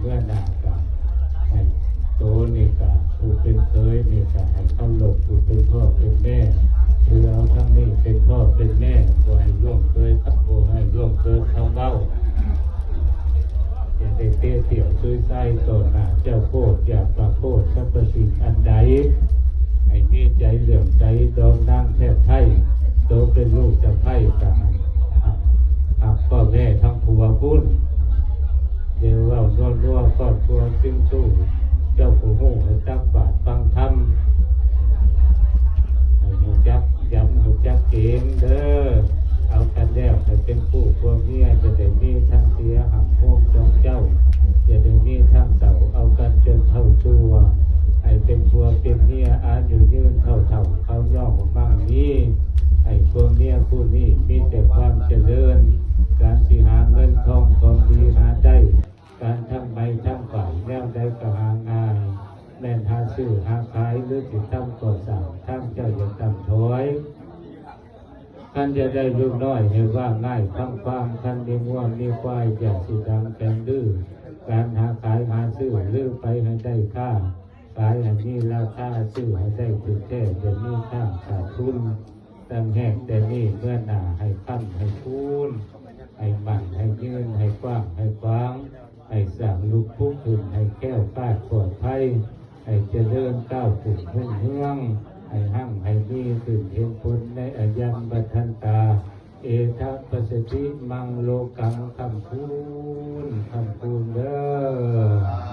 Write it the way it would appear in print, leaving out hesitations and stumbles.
เมื่อหน้ากันให้โตนี่กะผู้เป็นเคยนี่กะให้เข้าหลบผู้เป็นพ่อเป็นแม่คือเอาทั้งนี้เป็นพ่อเป็นแม่บ่ให้ร่วมเคยกับบ่ให้ร่วมเคยเข้าเบ้าอย่าได้เตี้ยเตี่ยวซุยไส้ต่อหน้าเจ้าโคตรอย่าประโคตรสัพพสิ่งอันใดให้มีใจเหลื่อมใจดองนางแทบไทยโตเป็นลูกจะไพ่กันพ่อแม่ทั้งผัวพุ่นเดี๋ยวเราร่วมครอบครัวซึ่งสู้เจ้าผู้หูให้ตักบาตรฟังธรรมให้หูจักย้ำหูจักเก่งเด้อเอากันแล้วให้เป็นผู้พวกเมียจะได้มีทั้งเสียหักโหมจองเจ้าจะได้มีทั้งเต่าเอากันจนเท่าตัวให้เป็นผัวเป็นเมียอายุยืนเท่าเขาย่อของบ้างนี้ให้พวกเมียผู้นี้มีแต่ความเจริญการที่หาเงินทองความดีหาได้การทั้งใบทั้งฝ่ายแนวใดก็หาง่ายแม่นหาซื้อหาขายหรือติดตั้งก่อสร้างทั้งเจ้าอย่าตั้งถอยท่านจะได้ลูกน้อยให้ว่าง่ายทั้งความท่านมีง่วงมีควายอย่าสิดังแข็งดื้อการหาขายหาซื้อลื้อไปให้ได้ค่าขายให้มีราคาซื้อให้ได้ถึงแท้จะมีค่าขาดทุนตั้งแห่งแต่นี่เมื่อหนาให้ตั้งให้คูนให้มั่นให้ยืนให้กว้างให้กว้างให้สั่งลุกพุกขึ้นให้แก้วป้าปลอดภัยให้เจริญก้าวขึ้นเฮืองให้หั่งให้มีขึ้นเห็นผลในอายัมบัทันตาเอทัพปสติมังโลกังคำคูนเด้อ